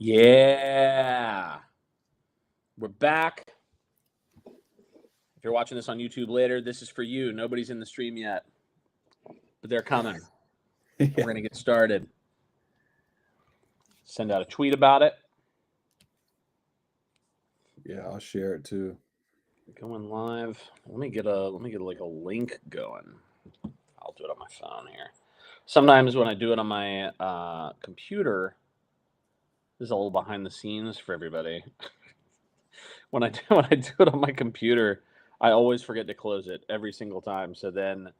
Yeah. We're back. If you're watching this on YouTube later, this is for you. Nobody's in the stream yet, but they're coming. Yeah. We're going to get started. Send out a tweet about it. Yeah, I'll share it too. Going live. Let me get like a link going. I'll do it on my phone here. Sometimes when I do it on my computer, this is a little behind the scenes for everybody. when I do it on my computer, I always forget to close it every single time. So then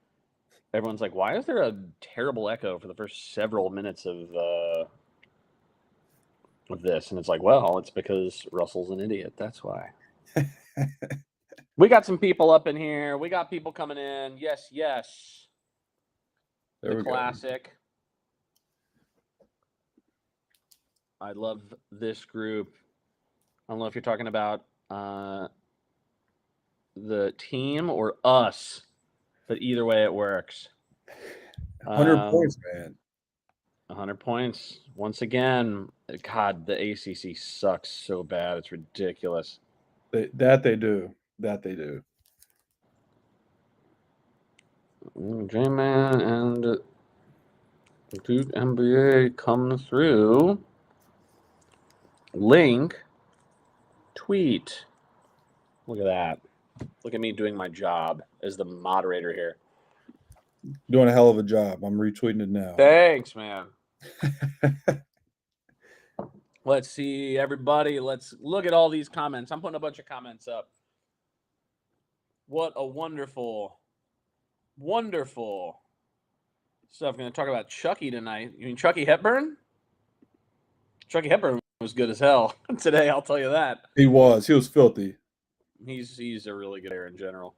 everyone's like, "Why is there a terrible echo for the first several minutes of this?" And it's like, well, it's because Russell's an idiot. That's why. We got some people up in here. We got people coming in. Yes. There we classic. Go. I love this group. I don't know if you're talking about the team or us, but either way it works. 100 points, man. 100 points. Once again, God, the ACC sucks so bad. It's ridiculous. That they do. J-Man and Duke NBA come through. Link. Tweet. Look at that. Look at me doing my job as the moderator here. Doing a hell of a job. I'm retweeting it now. Thanks, man. Let's see, everybody. Let's look at all these comments. I'm putting a bunch of comments up. What a wonderful stuff. Going to talk about Chucky tonight. You mean Chucky Hepburn? Chucky Hepburn was good as hell today, I'll tell you that. He was filthy. He's a really good player in general.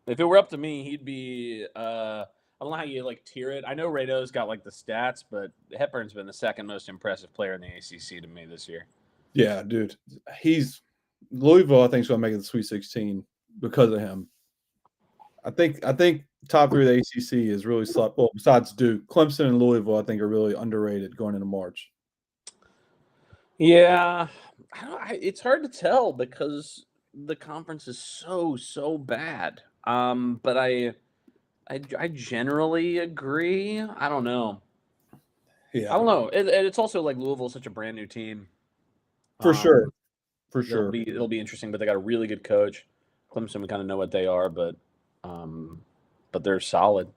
If it were up to me, he'd be I don't know how you like tier it. I know Rado's got like the stats, but Hepburn's been the second most impressive player in the ACC to me this year. Yeah, dude. Louisville, I think, is going to make it the Sweet 16 because of him. I think top three of the ACC is really slept. Well, besides Duke, Clemson and Louisville, I think, are really underrated going into March. Yeah, it's hard to tell because the conference is so bad. But I generally agree. I don't know. Yeah, I don't know. It's also like Louisville's such a brand new team. For sure. It'll be interesting, but they got a really good coach. Clemson, we kind of know what they are, but they're solid.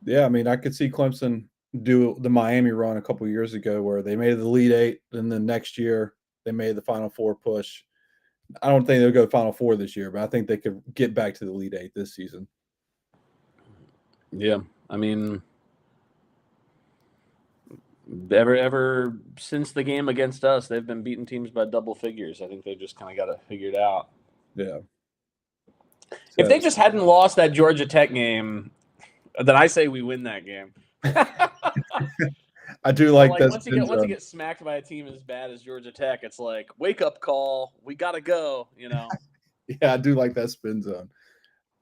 Yeah, I mean, I could see Clemson do the Miami run a couple of years ago where they made the Elite Eight, and then next year they made the Final Four push. I don't think they'll go Final Four this year, but I think they could get back to the Elite Eight this season. Yeah, I mean, ever since the game against us, they've been beating teams by double figures. I think they just kind of got it figured out. Yeah. If they just hadn't lost that Georgia Tech game, then I say we win that game. I do like that. Once you get smacked by a team as bad as Georgia Tech, it's like, wake up call. We got to go, you know. Yeah, I do like that spin zone.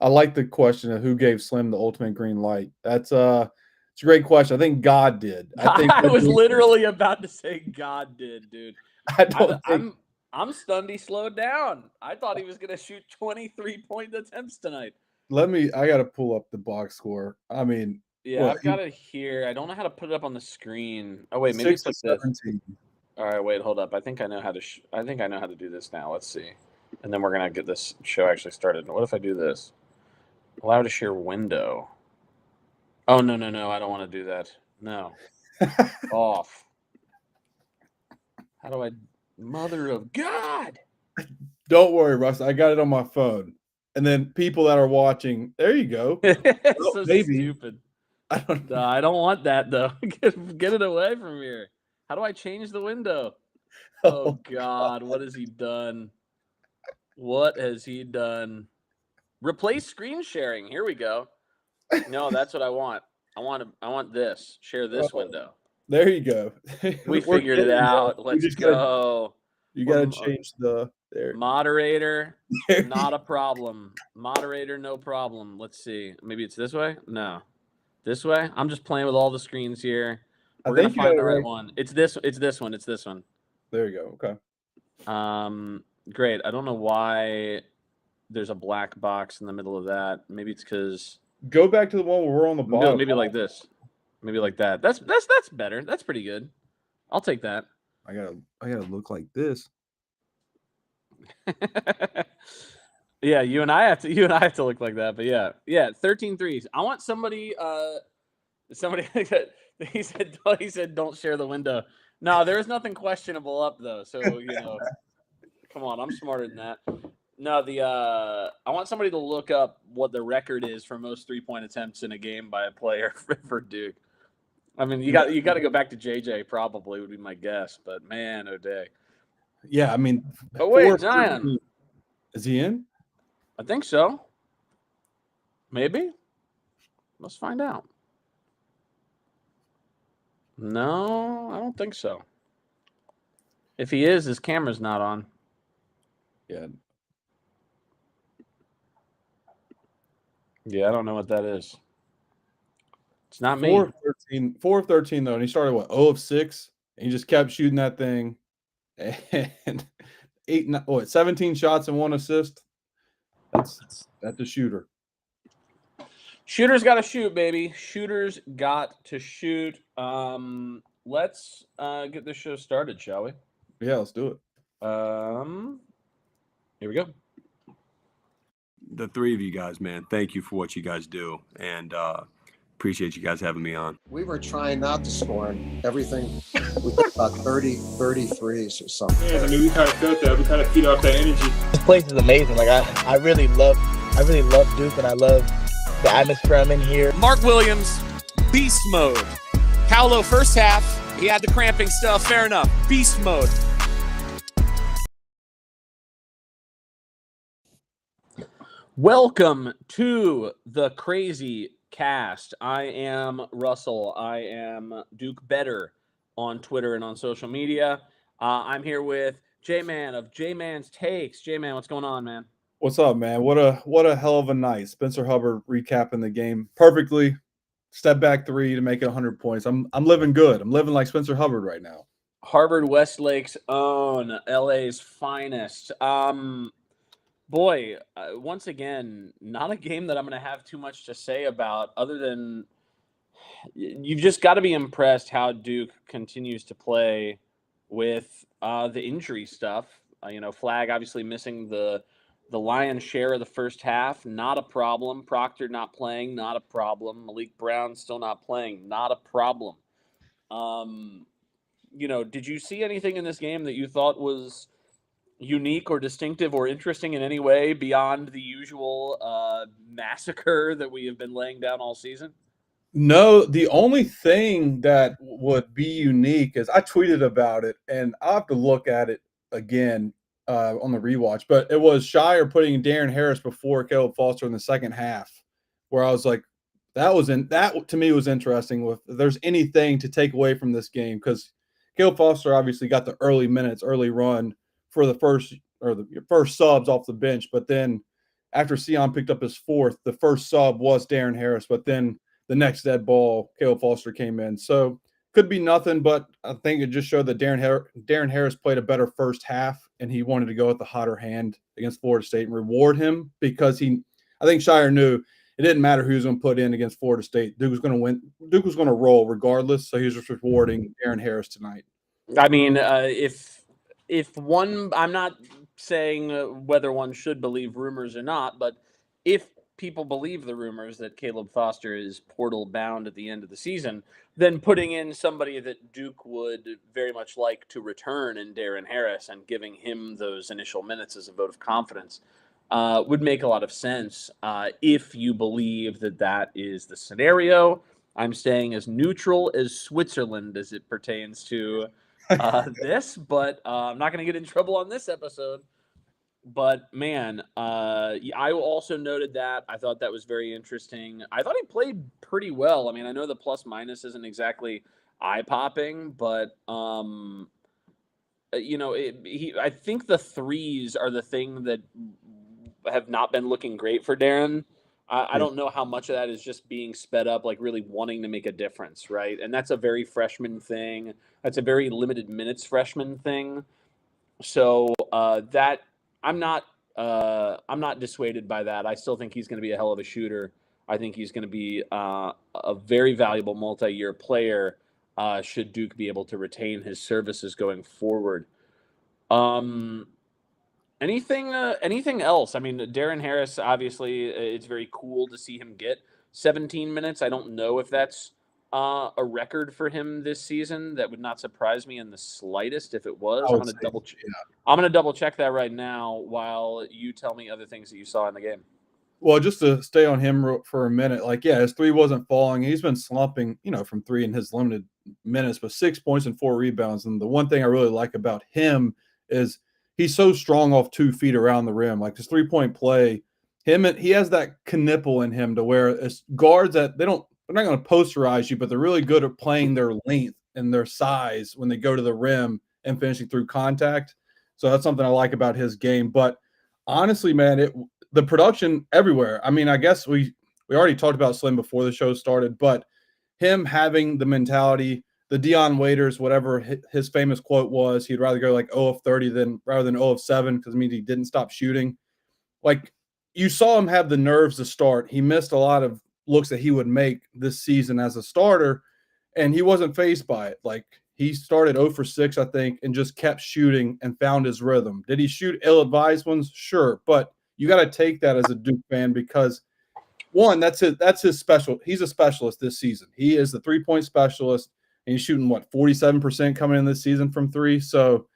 I like the question of who gave Slim the ultimate green light. It's a great question. I think God did. I was literally about to say God did, dude. I'm stunned he slowed down. I thought he was going to shoot 23-point attempts tonight. I got to pull up the box score. I mean, yeah, I've got it here. I don't know how to put it up on the screen. Oh wait, maybe it's like this. All right, wait, hold up. I think I know how to do this now. Let's see. And then we're going to get this show actually started. What if I do this? Allow to share window. Oh, no. I don't want to do that. No. Off. How do I... Mother of God! Don't worry, Russ. I got it on my phone. And then people that are watching, there you go. So stupid. I don't want that, though. Get it away from here. How do I change the window? Oh, God. What has he done? What has he done? Replace screen sharing. Here we go. No, that's what I want. I want this. Share this window. There you go. We figured it out. Let's go. You got to change the there. Moderator. Not a problem. Moderator, no problem. Let's see. Maybe it's this way? No. This way? I'm just playing with all the screens here. We're gonna think you had find it the right right. one. It's this one. It's this one. There you go. Okay. Great. I don't know why there's a black box in the middle of that. Maybe it's because Go back to the one where we're on the bottom. maybe like this. Maybe like that. That's better. That's pretty good. I'll take that. I gotta look like this. Yeah, you and I have to look like that. But yeah, 13 threes. I want somebody he said don't share the window. No, there's nothing questionable up though. So, come on, I'm smarter than that. No, I want somebody to look up what the record is for most 3-point attempts in a game by a player for Duke. I mean, you got to go back to JJ probably would be my guess, but man, oh day. Yeah, I mean, but wait, Zion, is he in? I think so. Maybe. Let's find out. No, I don't think so. If he is, his camera's not on. Yeah. Yeah, I don't know what that is. It's not me. 4 of 13 though, and he started 0 of 6, and he just kept shooting that thing, and 17 shots and 1 assist. That's a shooter. Shooters got to shoot, baby. Shooters got to shoot. Let's get this show started, shall we? Yeah, let's do it. Here we go. The three of you guys, man, thank you for what you guys do, and appreciate you guys having me on. We were trying not to score and everything. We hit about 33s or something. Yeah, I mean, we kind of felt that. We kind of feed off that energy. This place is amazing. Like I really love Duke, and I love the atmosphere I'm in here. Mark Williams, beast mode. Paolo first half, he had the cramping stuff. Fair enough. Beast mode. Welcome to the Crazy Cast. I am Russell. I am Duke Better on Twitter and on social media. I'm here with J-Man of J-Man's Takes. J-Man, what's going on, man? What's up, man? What a hell of a night. Spencer Hubbard recapping the game perfectly. Step back 3 to make it 100 points. I'm living good. I'm living like Spencer Hubbard right now. Harvard Westlake's own, LA's finest. Boy, once again, not a game that I'm going to have too much to say about other than you've just got to be impressed how Duke continues to play with the injury stuff. Flag obviously missing the lion's share of the first half, not a problem. Proctor not playing, not a problem. Malik Brown still not playing, not a problem. Did you see anything in this game that you thought was unique or distinctive or interesting in any way beyond the usual massacre that we have been laying down all season? No, the only thing that would be unique is I tweeted about it, and I'll have to look at it again on the rewatch, but it was Shire putting Darren Harris before Caleb Foster in the second half, where I was like, that to me was interesting. If there's anything to take away from this game, because Caleb Foster obviously got the early minutes, early run for the first subs off the bench, but then after Sion picked up his fourth, the first sub was Darren Harris, but then the next dead ball, Caleb Foster came in. So could be nothing, but I think it just showed that Darren Harris played a better first half, and he wanted to go with the hotter hand against Florida State and reward him because I think Shire knew it didn't matter who he was going to put in against Florida State. Duke was going to win. Duke was going to roll regardless, so he was just rewarding Darren Harris tonight. I mean, if one, I'm not saying whether one should believe rumors or not, but if people believe the rumors that Caleb Foster is portal bound at the end of the season, then putting in somebody that Duke would very much like to return in Darren Harris and giving him those initial minutes as a vote of confidence would make a lot of sense. If you believe that is the scenario, I'm staying as neutral as Switzerland as it pertains to this, but I'm not going to get in trouble on this episode. But, man, I also noted that. I thought that was very interesting. I thought he played pretty well. I mean, I know the plus-minus isn't exactly eye-popping, but, I think the threes are the thing that have not been looking great for Darren. I don't know how much of that is just being sped up, like really wanting to make a difference, right? And that's a very freshman thing. That's a very limited minutes freshman thing. So that I'm not dissuaded by that. I still think he's going to be a hell of a shooter. I think he's going to be a very valuable multi-year player. Should Duke be able to retain his services going forward? Anything else? I mean, Darren Harris, obviously, it's very cool to see him get 17 minutes. I don't know if that's a record for him this season. That would not surprise me in the slightest if it was. I'm going to double check. I'm going to double check that right now while you tell me other things that you saw in the game. Well, just to stay on him for a minute, like, yeah, his three wasn't falling. He's been slumping, from three in his limited minutes, but 6 points and 4 rebounds. And the one thing I really like about him is he's so strong off 2 feet around the rim. Like his 3-point play, he has that knipple in him to where it's guards that they're not going to posterize you, but they're really good at playing their length and their size when they go to the rim and finishing through contact. So that's something I like about his game. But honestly, man, the production everywhere. I mean, I guess we already talked about Slim before the show started, but him having the mentality, the Dion Waiters, whatever his famous quote was, he'd rather go like 0 of 30 rather than 0 of 7 because it means he didn't stop shooting. Like you saw him have the nerves to start. He missed a lot of looks that he would make this season as a starter, and he wasn't fazed by it. Like he started 0 for 6, I think, and just kept shooting and found his rhythm. Did he shoot ill-advised ones? Sure, but you got to take that as a Duke fan because one, that's his special. He's a specialist this season. He is the 3-point specialist, and he's shooting 47% coming in this season from 3. So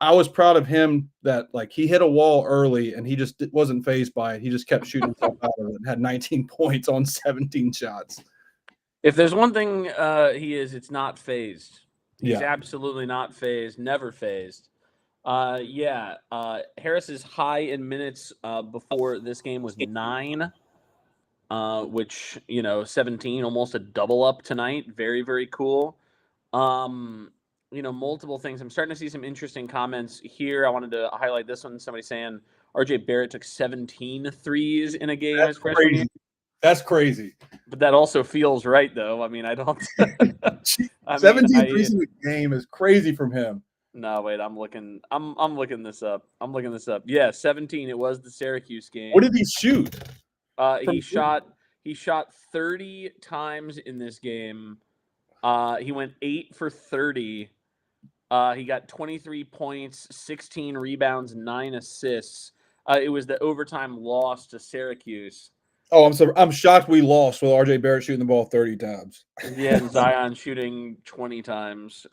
I was proud of him that like he hit a wall early and he just wasn't fazed by it. He just kept shooting himself out of it and had 19 points on 17 shots. If there's one thing it's not phased. He's absolutely not phased, never phased. Harris's high in minutes before this game was 9, which 17, almost a double up tonight. Very, very cool. Multiple things. I'm starting to see some interesting comments here. I wanted to highlight this one. Somebody saying RJ Barrett took 17 threes in a game. That's crazy. That's crazy. But that also feels right, though. I mean, I don't. 17 threes in a game is crazy from him. No, wait. I'm looking this up. Yeah, 17. It was the Syracuse game. What did he shoot? He shot 30 times in this game. He went 8 for 30. He got 23 points, 16 rebounds, 9 assists. It was the overtime loss to Syracuse. Oh, I'm shocked we lost with RJ Barrett shooting the ball 30 times. Yeah, and Zion shooting 20 times.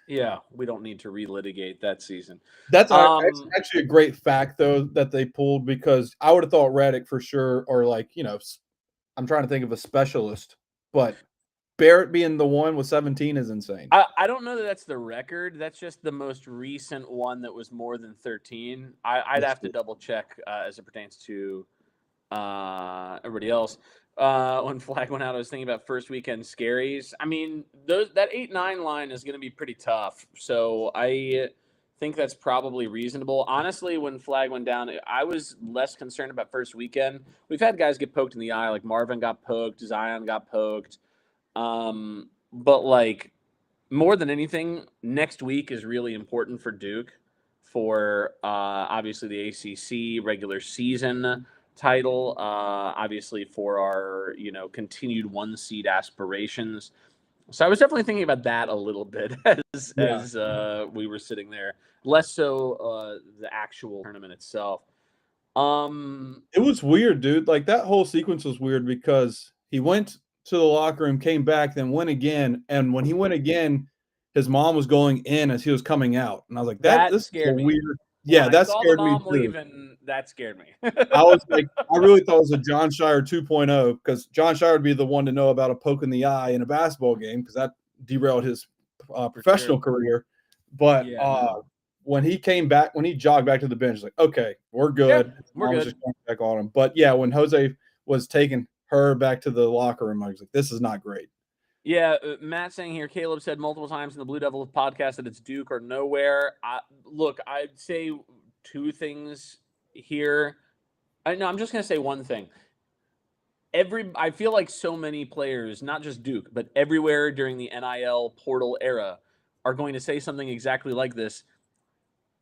Yeah, we don't need to relitigate that season. That's actually a great fact, though, that they pulled because I would have thought Redick for sure, or I'm trying to think of a specialist, but Barrett being the one with 17 is insane. I don't know that that's the record. That's just the most recent one that was more than 13. I'd have to double check as it pertains to everybody else. When Flag went out, I was thinking about first weekend scaries. I mean, that 8-9 line is going to be pretty tough. So I think that's probably reasonable. Honestly, when Flag went down, I was less concerned about first weekend. We've had guys get poked in the eye, like Marvin got poked, Zion got poked. But like more than anything, next week is really important for Duke for obviously the ACC regular season title, obviously for our continued 1 seed aspirations. So I was definitely thinking about that a little bit as we were sitting there, less so the actual tournament itself. It was weird, dude. Like that whole sequence was weird because he went to the locker room, came back, then went again, and when he went again, his mom was going in as he was coming out, and I was like, "This scared me." Weird. Yeah, that scared me too. Leaving, that scared me. I was like, I really thought it was a John Shire 2.0 because John Shire would be the one to know about a poke in the eye in a basketball game because that derailed his professional career. But when he came back, when he jogged back to the bench, like, okay, we're good. Yeah, we're good. Just going back on him. But yeah, when Jose was taking her back to the locker room, I was like, this is not great. Yeah, Matt saying here, Caleb said multiple times in the Blue Devil podcast that it's Duke or nowhere. Look, I'd say 2 things here. I'm just gonna say one thing. I feel like so many players, not just Duke, but everywhere during the NIL portal era, are going to say something exactly like this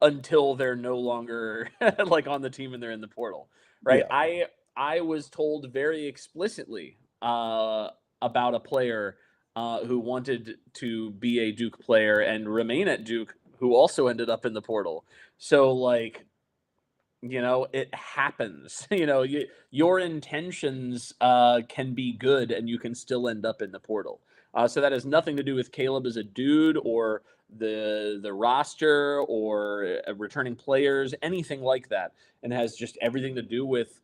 until they're no longer like on the team and they're in the portal, right? Yeah. I was told very explicitly about a player who wanted to be a Duke player and remain at Duke, who also ended up in the portal. So like, it happens. Your intentions can be good, and you can still end up in the portal. So that has nothing to do with Caleb as a dude or the roster or returning players, anything like that, and has just everything to do with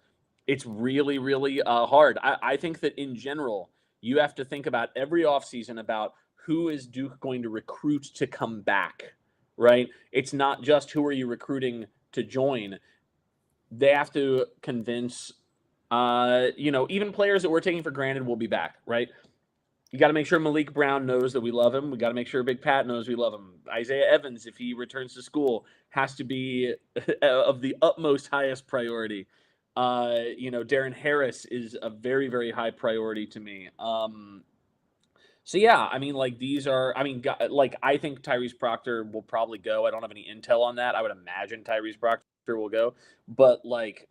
it's really, really hard. I think that in general, you have to think about every offseason about who is Duke going to recruit to come back, right? It's not just who are you recruiting to join. They have to convince, even players that we're taking for granted will be back, right? You got to make sure Malik Brown knows that we love him. We got to make sure Big Pat knows we love him. Isaiah Evans, if he returns to school, has to be of the utmost highest priority. Darren Harris is a very, very high priority to me. So yeah, I mean, like I think Tyrese Proctor will probably go. I don't have any intel on that. I would imagine Tyrese Proctor will go, but like,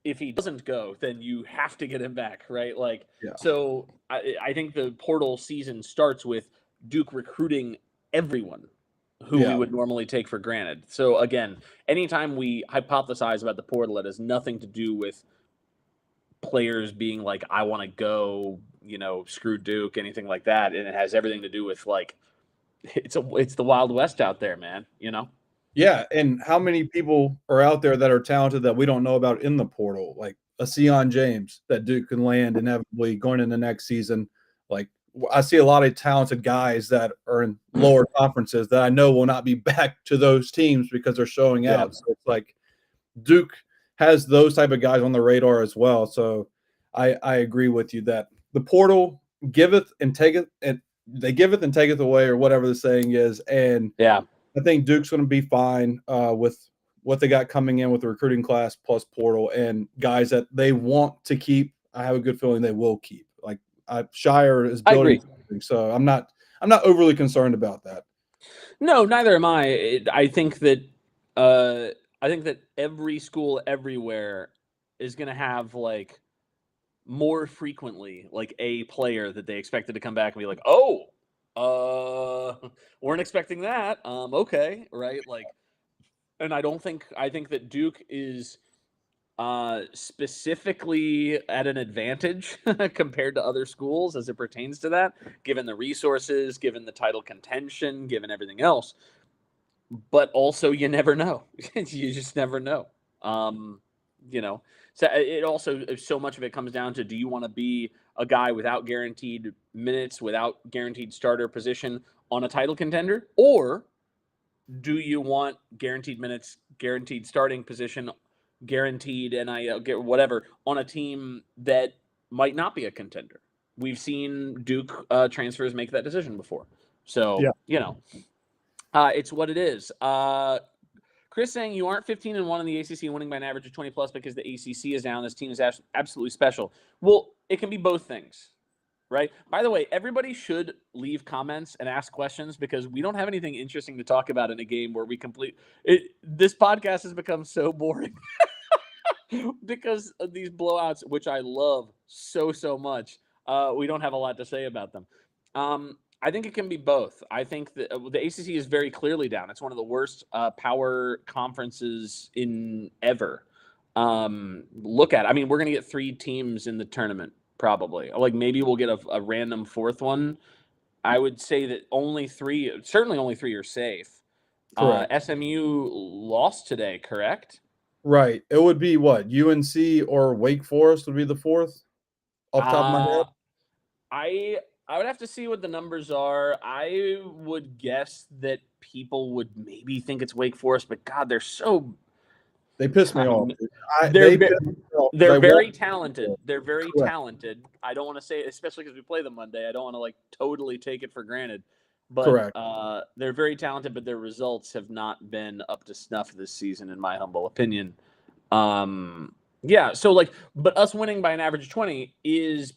if he doesn't go, then you have to get him back, right? Like, Yeah. So I think the portal season starts with Duke recruiting everyone who we would normally take for granted. So again, anytime we hypothesize about the portal, it has nothing to do with players being like, I want to go, screw Duke, anything like that. And it has everything to do with like, it's the Wild West out there, man, Yeah, and how many people are out there that are talented that we don't know about in the portal, like a Sion James that Duke can land inevitably going into next season. Like, I see a lot of talented guys that are in lower conferences that I know will not be back to those teams because they're showing out. So it's like Duke has those type of guys on the radar as well. So I agree with you that the portal giveth and taketh, and they giveth and taketh away, or whatever the saying is. And yeah, I think Duke's going to be fine with what they got coming in with the recruiting class plus portal and guys that they want to keep. I have a good feeling they will keep. Like Shire is building something, so I'm not overly concerned about that. No, neither am I. I think that every school everywhere is going to have like more frequently like a player that they expected to come back and be like, weren't expecting that. Okay, right? Like, and I think that Duke is specifically at an advantage compared to other schools as it pertains to that, given the resources, given the title contention, given everything else. But also, you never know. You just never know. So it also, so much of it comes down to, do you want to be a guy without guaranteed minutes, without guaranteed starter position on a title contender, or do you want guaranteed minutes, guaranteed starting position, guaranteed NIL, whatever, on a team that might not be a contender? We've seen Duke transfers make that decision before. So, it's what it is. Chris saying, you aren't 15-1 in the ACC, winning by an average of 20 plus because the ACC is down. This team is absolutely special. Well, it can be both things, right? By the way, everybody should leave comments and ask questions, because we don't have anything interesting to talk about in a game where we complete it. This podcast has become so boring because of these blowouts, which I love so much. We don't have a lot to say about them. I think it can be both. I think that the ACC is very clearly down. It's one of the worst power conferences in ever. Look at it. I mean, we're going to get 3 teams in the tournament, probably. Like, maybe we'll get a random 4th one. I would say that certainly only 3 are safe. SMU lost today, correct? Right. It would be what? UNC or Wake Forest would be the 4th off the top of my head? I would have to see what the numbers are. I would guess that people would maybe think it's Wake Forest, but God, they're so... They piss me off. They're very talented. They're very talented. I don't want to say, especially because we play them Monday, I don't want to like totally take it for granted. But they're very talented, but their results have not been up to snuff this season, in my humble opinion. Yeah. So like, but us winning by an average of 20 is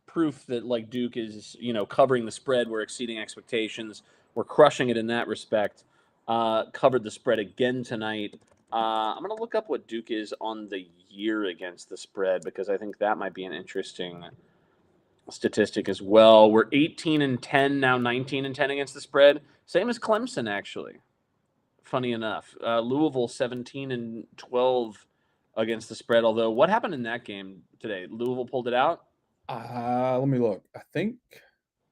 proof that like Duke is, covering the spread. We're exceeding expectations. We're crushing it in that respect. Covered the spread again tonight. I'm going to look up what Duke is on the year against the spread because I think that might be an interesting statistic as well. We're 18-10 now, 19-10 against the spread. Same as Clemson, actually. Funny enough, Louisville 17-12 against the spread. Although, what happened in that game today? Louisville pulled it out. Let me look. I think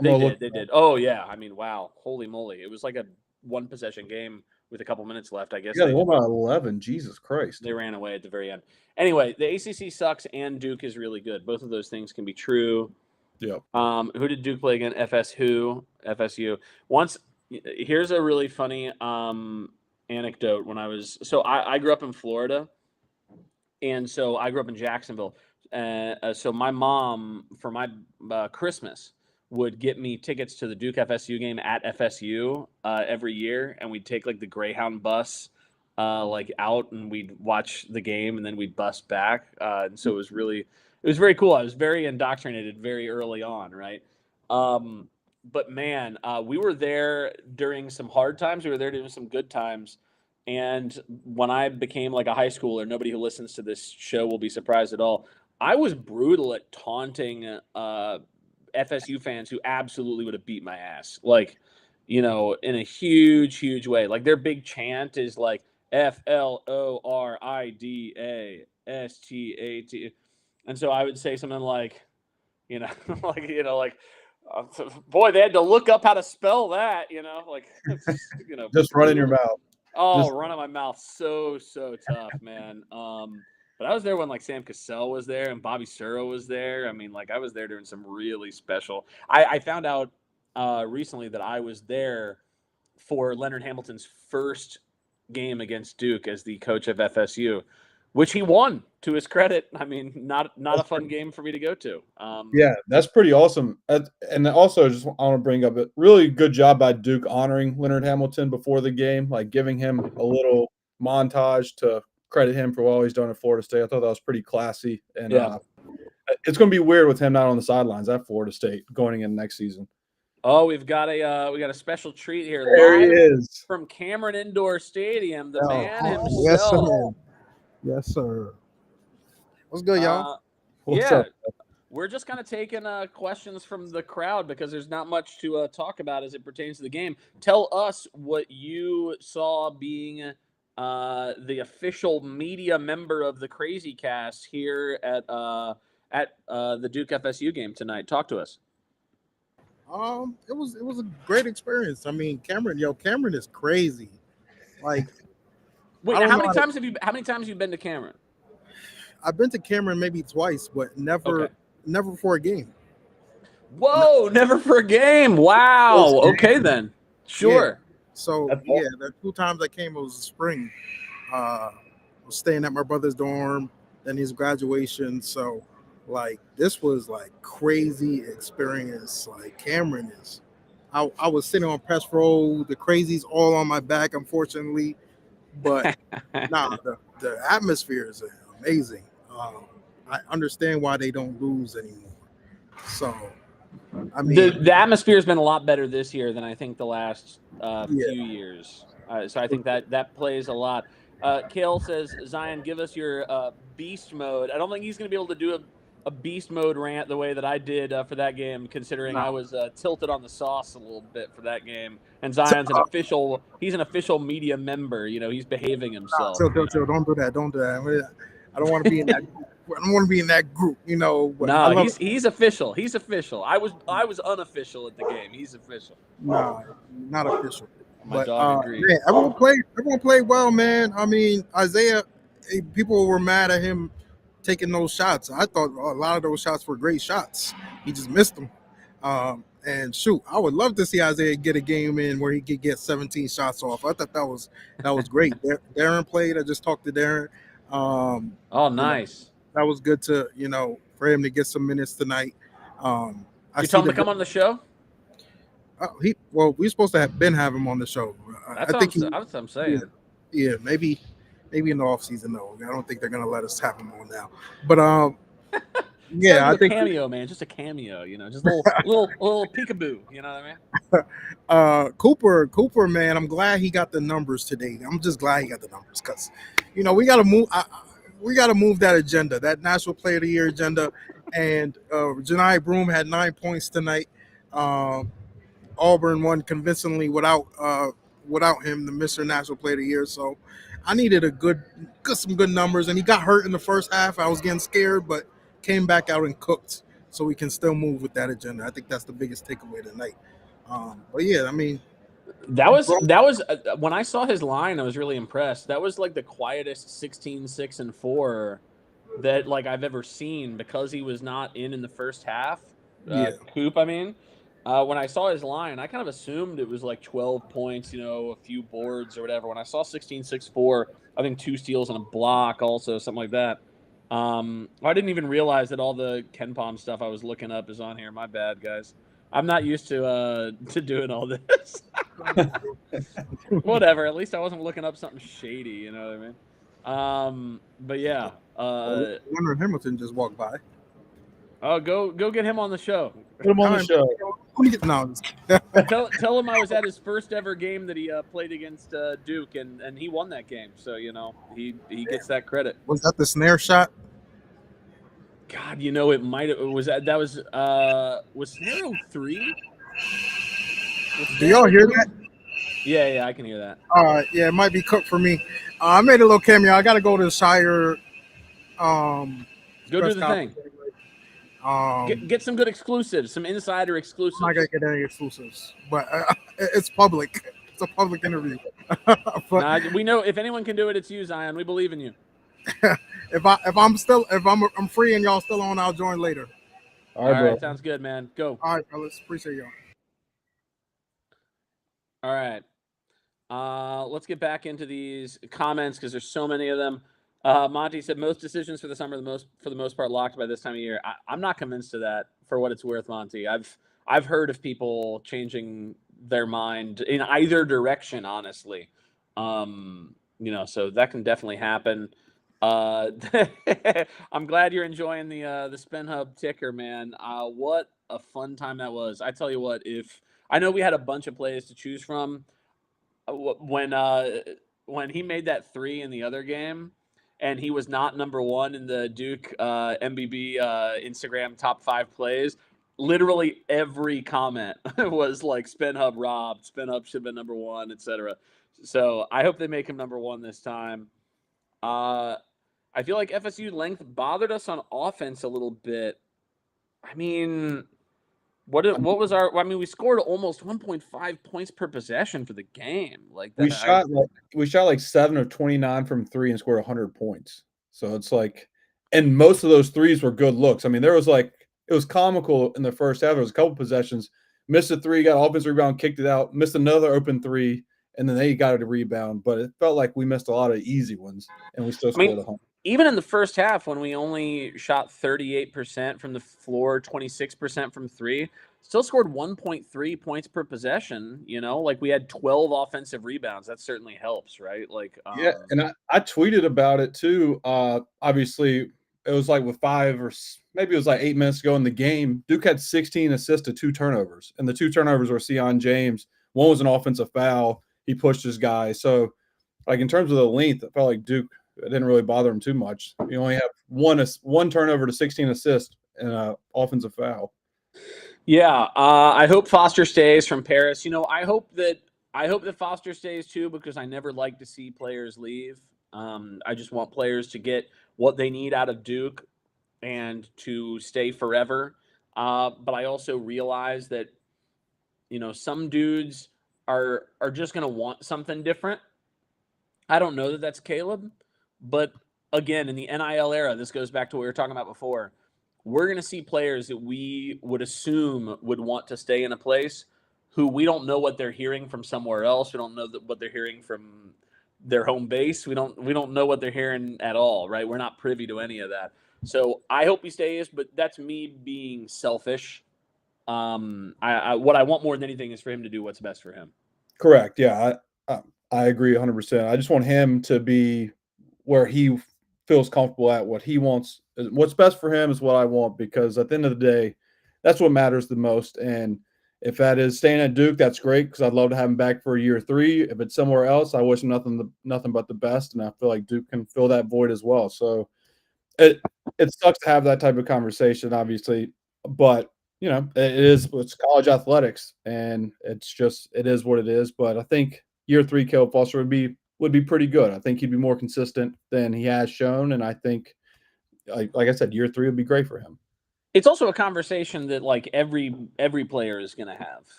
They did. Oh yeah. I mean, wow. Holy moly! It was like a one possession game with a couple minutes left. I guess. Yeah, they won by 11. Jesus Christ. They ran away at the very end. Anyway, the ACC sucks and Duke is really good. Both of those things can be true. Yep. Who did Duke play again? FSU. Here's a really funny anecdote. I grew up in Florida, and so I grew up in Jacksonville. So my mom, for my Christmas, would get me tickets to the Duke FSU game at FSU every year, and we'd take like the Greyhound bus out, and we'd watch the game, and then we'd bus back. And so it was very cool. I was very indoctrinated very early on, right? But man, we were there during some hard times. We were there during some good times. And when I became like a high schooler, nobody who listens to this show will be surprised at all. I was brutal at taunting FSU fans who absolutely would have beat my ass. Like, in a huge, huge way. Like their big chant is like FLORIDASTAT. And so I would say something like, boy, they had to look up how to spell that, Just run in your mouth. Oh, run in my mouth. So tough, man. But I was there when like Sam Cassell was there and Bobby Suro was there. I mean, like I was there doing some really special. I found out recently that I was there for Leonard Hamilton's first game against Duke as the coach of FSU, which he won to his credit. I mean, not a fun game for me to go to. Yeah, that's pretty awesome. And also, I want to bring up a really good job by Duke honoring Leonard Hamilton before the game, like giving him a little montage to credit him for all he's done at Florida State. I thought that was pretty classy. And it's going to be weird with him not on the sidelines at Florida State going in next season. Oh, we got a special treat here. There he is from Cameron Indoor Stadium. The man himself. Yes, sir. Yes, sir. What's good, y'all? What's up? We're just kind of taking questions from the crowd because there's not much to talk about as it pertains to the game. Tell us what you saw being the official media member of the Crazy Cast here at the Duke FSU game tonight. Talk to us. It was a great experience. I mean, Cameron is crazy. Like, wait, how many times have you been to Cameron? I've been to Cameron maybe twice, but never for a game. Whoa, never for a game. Wow. Okay then. Sure. Yeah. So the 2 times I came, it was the spring. I was staying at my brother's dorm, then his graduation. So like this was like crazy experience. Like Cameron is. I was sitting on press row, the crazies all on my back, unfortunately. But the atmosphere is amazing. I understand why they don't lose anymore. So, I mean, the atmosphere has been a lot better this year than I think the last few years. So I think that plays a lot. Kale says, Zion, give us your beast mode. I don't think he's going to be able to do a beast mode rant the way that I did for that game, considering I was tilted on the sauce a little bit for that game. And Zion's he's an official media member. He's behaving himself. Chill, don't do that. Don't do that. I don't want to be in that. I don't want to be in that group, But no, he's official. He's official. I was unofficial at the game. He's official. No, not official. My dog agrees. Man, everyone played well, man. I mean, Isaiah, people were mad at him taking those shots. I thought a lot of those shots were great shots. He just missed them. And shoot, I would love to see Isaiah get a game in where he could get 17 shots off. I thought that was great. Darren played. I just talked to Darren. Nice. That was good to, for him to get some minutes tonight. You told him to come on the show? We're supposed to have him on the show. That's what I'm saying. Yeah, maybe Maybe in the offseason, though. I don't think they're gonna let us have him on now. But Yeah, I think cameo, man, just a cameo, just a little peekaboo, you know what I mean? Cooper, man, I'm glad he got the numbers today. I'm just glad he got the numbers because, we got to move. We got to move that agenda, that National Player of the Year agenda. And Janai Broom had 9 points tonight. Auburn won convincingly without him, the Mr. National Player of the Year. So I needed some good numbers, and he got hurt in the first half. I was getting scared, but came back out and cooked, so we can still move with that agenda. I think that's the biggest takeaway tonight. But yeah, I mean, that was when I saw his line, I was really impressed. That was like the quietest 16, 6, and 4 that like I've ever seen because he was not in the first half. Coop, I mean. When I saw his line, I kind of assumed it was like 12 points, a few boards or whatever. When I saw 16, 6, 4, I think 2 steals and a block also, something like that. I didn't even realize that all the Ken Palm stuff I was looking up is on here. My bad, guys. I'm not used to doing all this. Whatever. At least I wasn't looking up something shady, you know what I mean? But yeah. Leonard Hamilton just walked by. Oh, go get him on the show. Put him on the show. Tell him I was at his first ever game that he played against Duke, and he won that game. So he gets that credit. Was that the snare shot? God, it might have was snare 03? Do y'all hear that? Yeah, I can hear that. All right, yeah, it might be cooked for me. I made a little cameo. I got to go to the Shire. Go do the thing. Get some good exclusives, some insider exclusives. I'm not gonna get any exclusives, but it's public. It's a public interview. We know if anyone can do it, it's you, Zion. We believe in you. if I'm free and y'all still on, I'll join later. All right, sounds good, man. Go. All right, fellas, appreciate y'all. All right, let's get back into these comments because there's so many of them. Monty said most decisions for the summer, for the most part, locked by this time of year. I'm not convinced of that. For what it's worth, Monty, I've heard of people changing their mind in either direction. Honestly, so that can definitely happen. I'm glad you're enjoying the Spin Hub ticker, man. What a fun time that was! I tell you what, if I know we had a bunch of plays to choose from when he made that 3 in the other game. And he was not number 1 in the Duke MBB Instagram top 5 plays. Literally every comment was like Spin Hub robbed, Spin Hub should have been number 1, etc. So I hope they make him number 1 this time. I feel like FSU length bothered us on offense a little bit. I mean, what was our? I mean, we scored almost 1.5 points per possession for the game. Like that, we shot like 7 of 29 from 3 and scored 100 points. So it's like, and most of those threes were good looks. I mean, it was comical in the first half. There was a couple possessions, missed a 3, got offensive rebound, kicked it out, missed another open 3, and then they got a rebound. But it felt like we missed a lot of easy ones, and we still scored 100. Even in the first half, when we only shot 38% from the floor, 26% from 3, still scored 1.3 points per possession. Like we had 12 offensive rebounds. That certainly helps, right? Like, yeah. And I tweeted about it too. Obviously, it was like with 5 or maybe it was like 8 minutes ago in the game. Duke had 16 assists to 2 turnovers, and the 2 turnovers were Sion James. One was an offensive foul. He pushed his guy. So, like in terms of the length, I felt like Duke. It didn't really bother him too much. You only have one turnover to 16 assists and an offensive foul. Yeah, I hope Foster stays from Paris. I hope that Foster stays too because I never like to see players leave. I just want players to get what they need out of Duke and to stay forever. But I also realize that some dudes are just going to want something different. I don't know that that's Caleb. But again, in the NIL era, this goes back to what we were talking about before. We're going to see players that we would assume would want to stay in a place who we don't know what they're hearing from somewhere else. We don't know what they're hearing from their home base. We don't know what they're hearing at all, right? We're not privy to any of that. So I hope he stays, but that's me being selfish. What I want more than anything is for him to do what's best for him. Correct. Yeah, I agree 100%. I just want him to be where he feels comfortable at. What he wants, what's best for him is what I want, because at the end of the day, that's what matters the most. And if that is staying at Duke, that's great, because I'd love to have him back for year 3. If it's somewhere else, I wish him nothing but the best, and I feel like Duke can fill that void as well. So it sucks to have that type of conversation, obviously, but it's college athletics, and it is what it is. But I think year 3 Caleb Foster would be pretty good. I think he'd be more consistent than he has shown, and I think, like I said, year 3 would be great for him. It's also a conversation that like every player is going to have.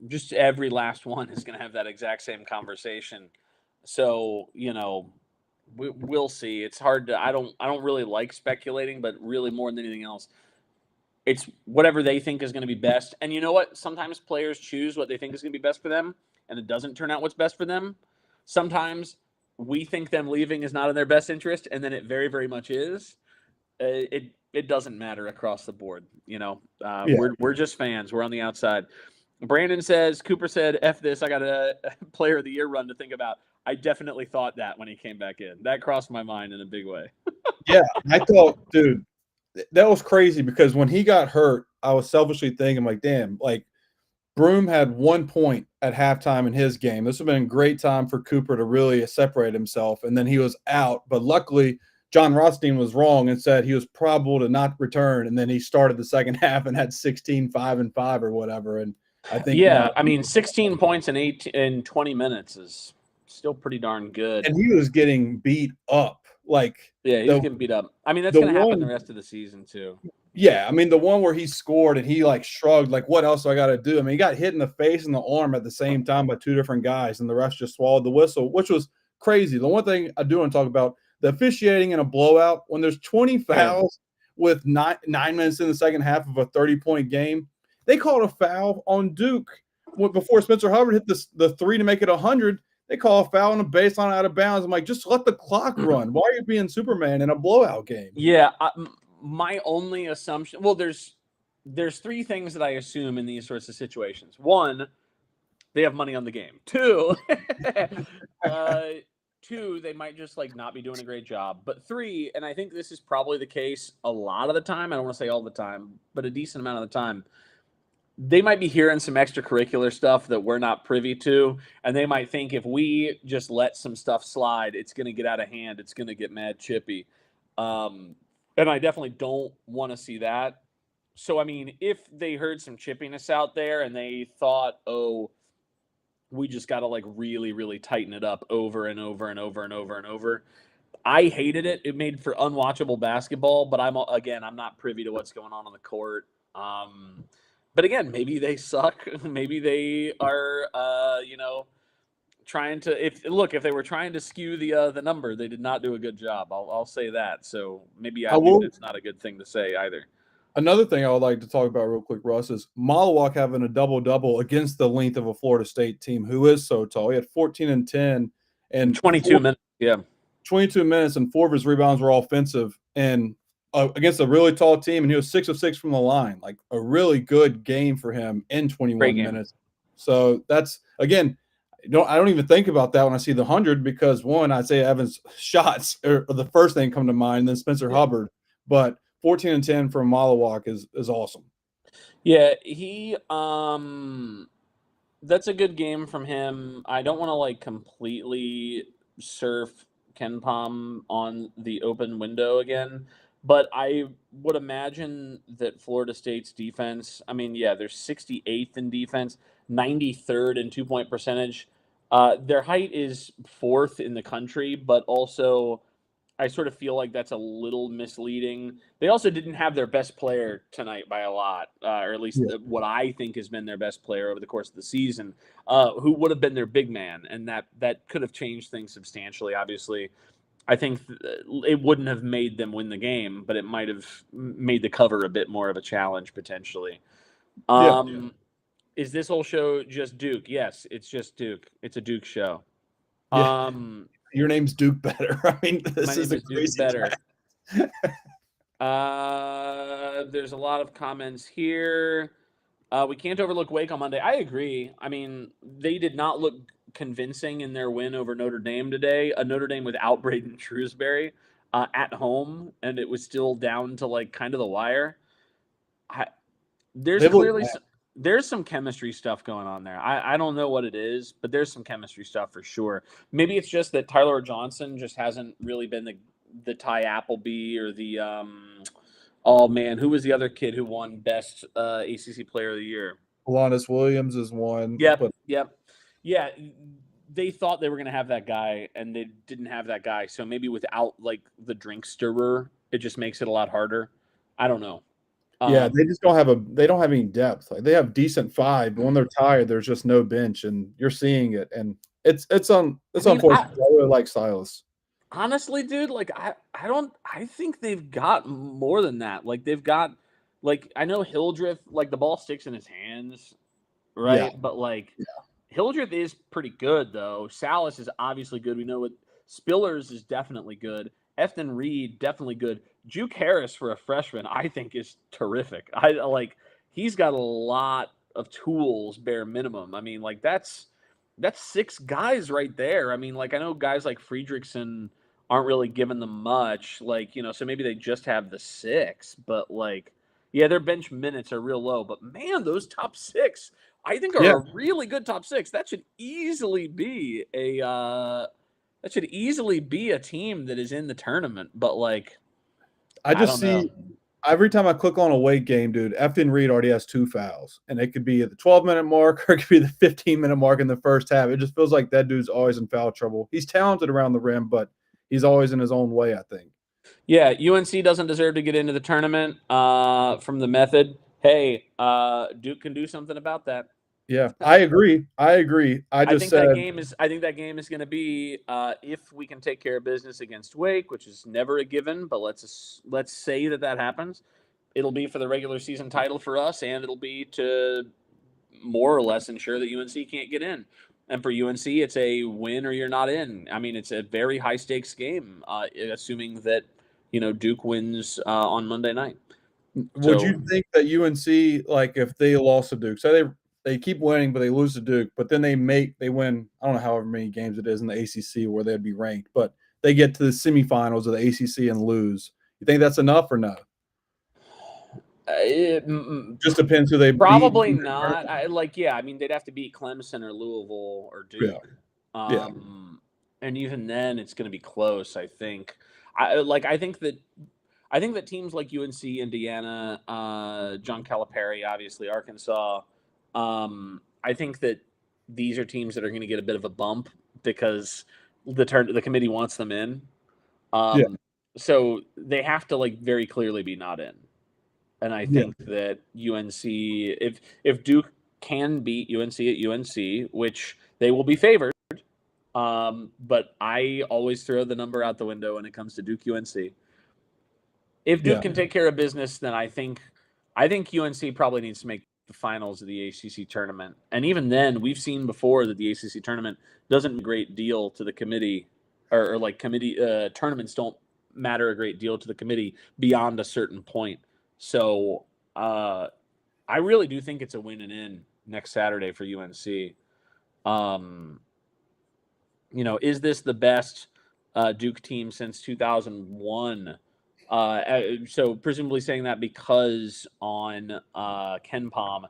Just every last one is going to have that exact same conversation. So, we'll see. It's hard to. I don't really like speculating, but really more than anything else, it's whatever they think is going to be best. And you know what? Sometimes players choose what they think is going to be best for them, and it doesn't turn out what's best for them. Sometimes we think them leaving is not in their best interest, and then it very, very much is. It doesn't matter across the board. We're just fans. We're on the outside. Brandon says, Cooper said, F this. I got a player of the year run to think about. I definitely thought that when he came back in. That crossed my mind in a big way. Yeah, I thought, dude, that was crazy, because when he got hurt, I was selfishly thinking, like, damn, like, Broome had 1 point at halftime in his game. This would have been a great time for Cooper to really separate himself, and then he was out. But luckily, John Rothstein was wrong and said he was probable to not return, and then he started the second half and had 16, 5, and 5 or whatever. And I think, 16 points in 20 minutes is still pretty darn good. And he was getting beat up. He was getting beat up. I mean, that's going to happen the rest of the season too. Yeah, I mean, the one where he scored and he shrugged, like, what else do I got to do? I mean, he got hit in the face and the arm at the same time by 2 different guys, and the ref just swallowed the whistle, which was crazy. The one thing I do want to talk about, the officiating in a blowout, when there's 20 fouls with 9 minutes in the second half of a 30-point game, they called a foul on Duke before Spencer Hubbard hit the 3 to make it 100. They call a foul on a baseline out of bounds. I'm like, just let the clock run. Why are you being Superman in a blowout game? Yeah, my only assumption. Well, there's 3 things that I assume in these sorts of situations. 1, they have money on the game. 2, 2, they might just not be doing a great job. But 3, and I think this is probably the case a lot of the time. I don't want to say all the time, but a decent amount of the time. They might be hearing some extracurricular stuff that we're not privy to, and they might think if we just let some stuff slide, it's going to get out of hand. It's going to get mad chippy. And I definitely don't want to see that. So, I mean, if they heard some chippiness out there and they thought, oh, we just got to really, really tighten it up over and over and over and over and over. I hated it. It made for unwatchable basketball, but I'm not privy to what's going on the court. But again, maybe they suck. Maybe they are, trying to. If they were trying to skew the number, they did not do a good job. I'll say that. So maybe it's not a good thing to say either. Another thing I would like to talk about real quick, Russ, is Malawak having a double-double against the length of a Florida State team who is so tall. He had 14 and 10 and 22 minutes. Yeah, 22 minutes, and 4 of his rebounds were offensive, and against a really tall team, and he was 6 of 6 from the line. Like, a really good game for him in 21 minutes. So that's, again, I don't even think about that when I see the 100, because one, Isaiah Evans' shots are the first thing come to mind, and then Spencer Hubbard. But 14 and 10 from Malawak is awesome. Yeah, that's a good game from him. I don't want to completely surf KenPom on the open window again, but I would imagine that Florida State's defense, I mean, yeah, they're 68th in defense, 93rd in 2-point percentage. Their height is 4th in the country, but also I sort of feel like that's a little misleading. They also didn't have their best player tonight by a lot, or at least what I think has been their best player over the course of the season, who would have been their big man, and that could have changed things substantially. Obviously, I think it wouldn't have made them win the game, but it might have made the cover a bit more of a challenge potentially. Is this whole show just Duke? Yes, it's just Duke. It's a Duke show. Yeah. Your name's Duke Better. I mean, this is a crazy Better. There's a lot of comments here. We can't overlook Wake on Monday. I agree. I mean, they did not look convincing in their win over Notre Dame today. A Notre Dame without Braden Shrewsbury at home, and it was still down to like kind of the wire. There's They look clearly bad. there's some chemistry stuff going on there. I don't know what it is, but there's some chemistry stuff for sure. Maybe it's just that Tyler Johnson just hasn't really been the Ty Appleby or the oh man, who was the other kid who won best ACC player of the year? Alonnis Williams is one. Yep, But yep. Yeah, they thought they were going to have that guy, and they didn't have that guy. So maybe without, like, the drink stirrer, it just makes it a lot harder. I don't know. yeah, they just don't have any depth. Like they have decent five, but when they're tired, there's just no bench, and you're seeing it. And it's unfortunate. I really like Silas. Honestly, dude, like I think they've got more than that. Like they've got, like, I know Hildreth, like the ball sticks in his hands, right? Yeah. But like Hildreth is pretty good though. Salas is obviously good. We know what Spillers is definitely good. Efton Reed definitely good. Juke Harris for a freshman, I think, is terrific. He's got a lot of tools, bare minimum. I mean, like that's 6 guys right there. I mean, like I know guys like Friedrichsen aren't really giving them much, like, you know, so maybe they just have the 6, but like, yeah, their bench minutes are real low. But man, those top 6, I think, are a really good top 6. That should easily be a team that is in the tournament. But like, I just see every time I click on a weight game, dude, Efton Reed already has 2 fouls, and it could be at the 12-minute mark or it could be the 15-minute mark in the first half. It just feels like that dude's always in foul trouble. He's talented around the rim, but he's always in his own way, I think. Yeah, UNC doesn't deserve to get into the tournament from the method. Hey, Duke can do something about that. Yeah, I agree. I think that game is going to be if we can take care of business against Wake, which is never a given, but let's say that happens. It'll be for the regular season title for us, and it'll be to more or less ensure that UNC can't get in. And for UNC, it's a win or you're not in. I mean, it's a very high stakes game, assuming that, you know, Duke wins on Monday night. Would you think that UNC, like, if they lost to Duke, so they keep winning, but they lose to Duke, but then they win, I don't know however many games it is in the ACC where they'd be ranked, but they get to the semifinals of the ACC and lose. You think that's enough or no? It just depends who they probably beat. Not. I mean, they'd have to beat Clemson or Louisville or Duke. Yeah. And even then, it's going to be close. I think. I think that teams like UNC, Indiana, John Calipari, obviously Arkansas. I think that these are teams that are going to get a bit of a bump because the committee wants them in. So they have to, like, very clearly be not in. And I think that UNC, if Duke can beat UNC at UNC, which they will be favored, but I always throw the number out the window when it comes to Duke UNC. If Duke can take care of business, then I think UNC probably needs to make the finals of the ACC tournament. And even then, we've seen before that the ACC tournament doesn't mean a great deal to the committee, or like committee tournaments don't matter a great deal to the committee beyond a certain point. So I really do think it's a win and in next Saturday for UNC. You know, is this the best Duke team since 2001? So presumably saying that because on KenPom,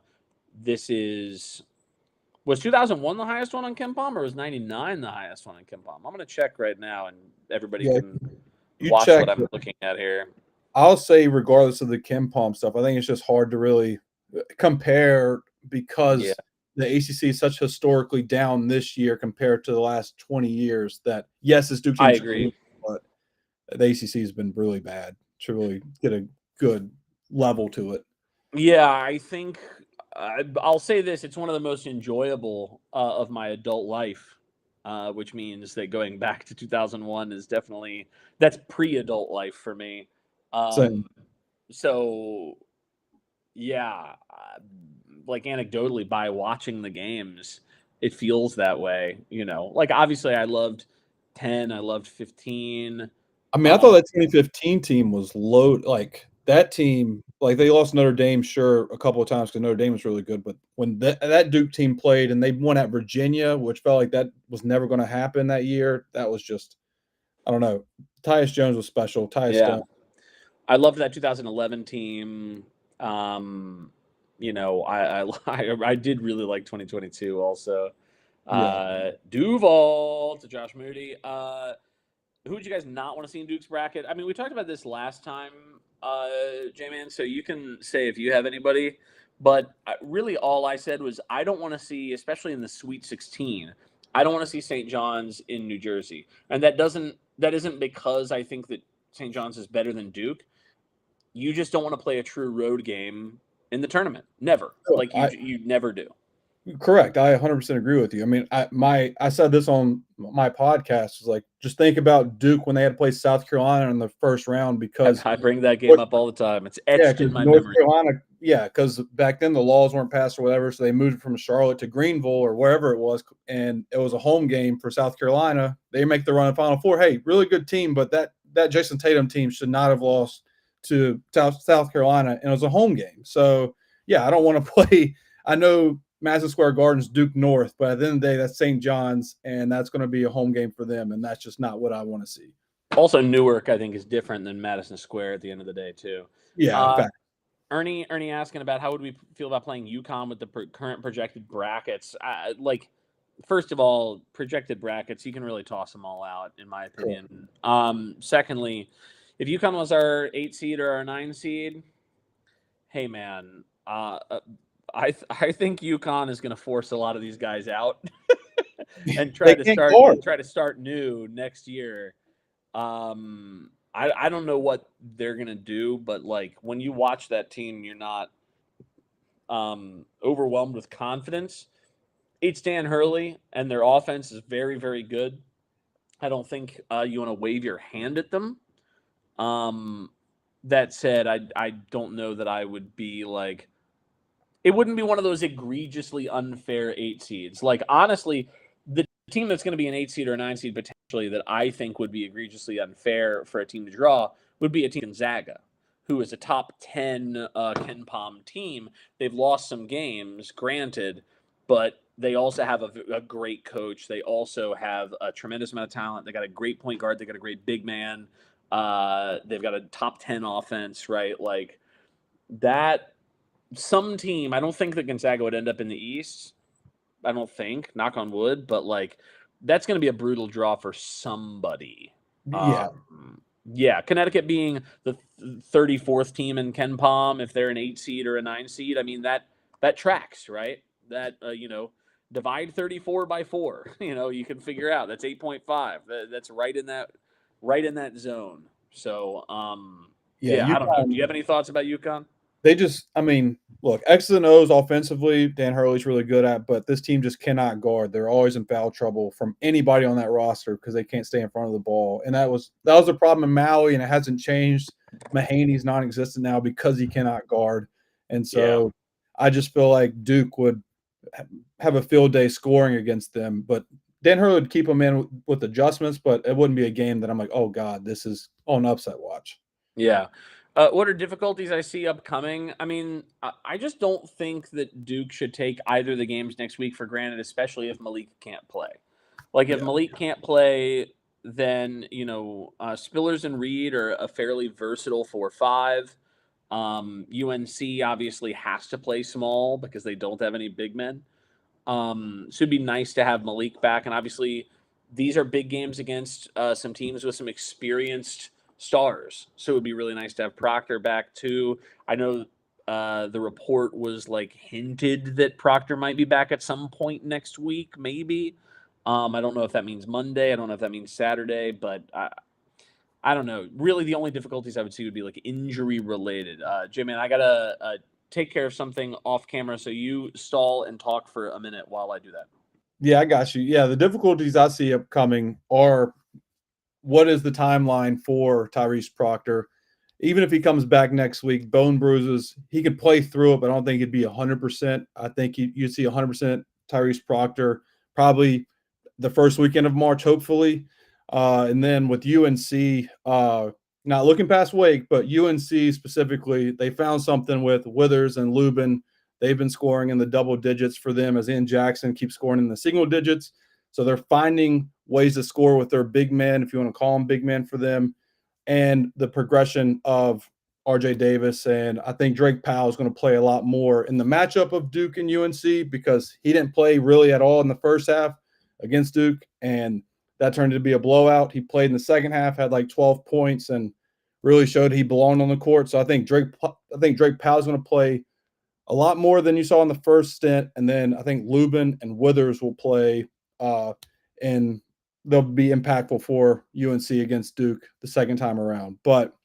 was 2001 the highest one on KenPom, or was 99 the highest one on KenPom? I'm going to check right now, and everybody can watch what I'm looking at here. I'll say, regardless of the KenPom stuff, I think it's just hard to really compare because the ACC is such historically down this year compared to the last 20 years that, yes, it's Duke. I agree. But the ACC has been really bad to really get a good level to it. Yeah, I think I'll say this. It's one of the most enjoyable of my adult life, which means that going back to 2001 is definitely – that's pre-adult life for me. So, yeah, like anecdotally, by watching the games, it feels that way, you know. Like, obviously, I loved 10, I loved 15. I mean, I thought that 2015 team was low. Like, that team, like they lost Notre Dame, sure, a couple of times because Notre Dame was really good. But when that Duke team played and they won at Virginia, which felt like that was never going to happen that year, that was just, I don't know. Tyus Jones was special. Tyus Stone. I loved that 2011 team. You know, I did really like 2022 also. Duval to Josh Moody. Who would you guys not want to see in Duke's bracket? I mean, we talked about this last time, J-Man, so you can say if you have anybody. But really all I said was I don't want to see, especially in the Sweet 16, I don't want to see St. John's in New Jersey. And that isn't because I think that St. John's is better than Duke. You just don't want to play a true road game in the tournament. Never. Like you never do. Correct. I 100% agree with you. I mean, I said this on my podcast. Was like, just think about Duke when they had to play South Carolina in the first round because I bring that game up all the time. It's etched in my memory. Carolina, because back then the laws weren't passed or whatever, so they moved from Charlotte to Greenville or wherever it was, and it was a home game for South Carolina. They make the run in Final Four. Hey, really good team, but that Jason Tatum team should not have lost to South Carolina, and it was a home game. So yeah, I don't want to play. I know Madison Square Garden's Duke North, but at the end of the day, that's St. John's, and that's going to be a home game for them, and that's just not what I want to see. Also, Newark, I think, is different than Madison Square at the end of the day, too. Yeah, in fact. Ernie asking about how would we feel about playing UConn with the current projected brackets. First of all, projected brackets, you can really toss them all out, in my opinion. Cool. Secondly, if UConn was our 8 seed or our 9 seed, hey, man, I think UConn is going to force a lot of these guys out and try to start new next year. I don't know what they're going to do, but like when you watch that team, you're not overwhelmed with confidence. It's Dan Hurley, and their offense is very, very good. I don't think you want to wave your hand at them. That said, I don't know that I would be like, it wouldn't be one of those egregiously unfair 8 seeds. Like, honestly, the team that's going to be an 8 seed or a 9 seed potentially that I think would be egregiously unfair for a team to draw would be a team Gonzaga, who is a top 10 Ken Pom team. They've lost some games, granted, but they also have a great coach. They also have a tremendous amount of talent. They got a great point guard. They got a great big man. They've got a top 10 offense, right? Like that. Some team, I don't think that Gonzaga would end up in the East. I don't think, knock on wood, but like that's going to be a brutal draw for somebody. Yeah. Connecticut being the 34th team in Ken Pom, if they're an 8 seed or a 9 seed, I mean that tracks, right? That divide 34 by 4. You can figure out that's 8.5. That's right in that zone. So I don't know. Do you have any thoughts about UConn? They just, I mean, look, X's and O's offensively, Dan Hurley's really good at, but this team just cannot guard. They're always in foul trouble from anybody on that roster because they can't stay in front of the ball. And that was a problem in Maui, and it hasn't changed. Mahaney's non-existent now because he cannot guard. And so I just feel like Duke would have a field day scoring against them. But Dan Hurley would keep them in with adjustments, but it wouldn't be a game that I'm like, oh, God, this is on upset watch. Yeah. What are difficulties I see upcoming? I mean, I just don't think that Duke should take either of the games next week for granted, especially if Malik can't play. Like, if Malik can't play, then, Spillers and Reed are a fairly versatile 4-5. UNC obviously has to play small because they don't have any big men. So it'd be nice to have Malik back. And obviously, these are big games against some teams with some experienced stars. So it would be really nice to have Proctor back too. I know the report was like hinted that Proctor might be back at some point next week, maybe. I don't know if that means Monday. I don't know if that means Saturday, but I don't know. Really, the only difficulties I would see would be like injury related. J-Man, I gotta take care of something off camera, so you stall and talk for a minute while I do that. Yeah, I got you. Yeah, the difficulties I see upcoming are, what is the timeline for Tyrese Proctor? Even if he comes back next week, bone bruises, he could play through it, but I don't think it'd be 100%. I think you'd see 100% Tyrese Proctor probably the first weekend of March, hopefully. And then with UNC, not looking past Wake, but UNC specifically, they found something with Withers and Lubin. They've been scoring in the double digits for them as Ian Jackson keeps scoring in the single digits. So they're finding ways to score with their big men, if you want to call them big men for them, and the progression of RJ Davis. And I think Drake Powell is going to play a lot more in the matchup of Duke and UNC because he didn't play really at all in the first half against Duke, and that turned to be a blowout. He played in the second half, had like 12 points, and really showed he belonged on the court. So I think Drake Powell is going to play a lot more than you saw in the first stint, and then I think Lubin and Withers will play, and they'll be impactful for UNC against Duke the second time around. But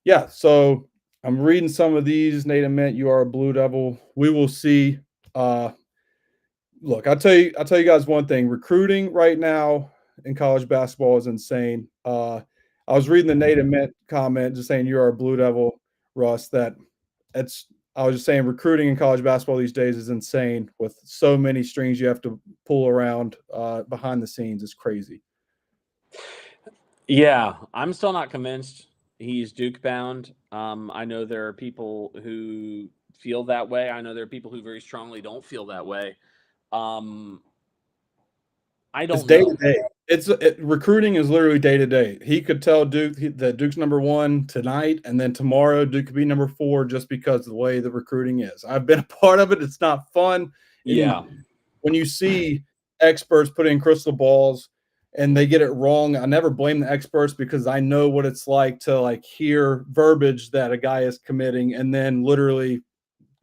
yeah, so I'm reading some of these. Nate and Mint, you are a Blue Devil. We will see. Look, I'll tell you guys one thing. Recruiting right now in college basketball is insane. I was reading the Nate and Mint comment just saying you are a Blue Devil, Russ. I was just saying recruiting in college basketball these days is insane with so many strings you have to pull around behind the scenes. It's crazy. Yeah, I'm still not convinced he's Duke bound. I know there are people who feel that way. I know there are people who very strongly don't feel that way. I don't It's day know. to day. Recruiting is literally day to day. He could tell Duke that Duke's number 1 tonight, and then tomorrow Duke could be number 4 just because of the way the recruiting is. I've been a part of it. It's not fun. Yeah. When you see experts put in crystal balls and they get it wrong, I never blame the experts because I know what it's like to hear verbiage that a guy is committing, and then literally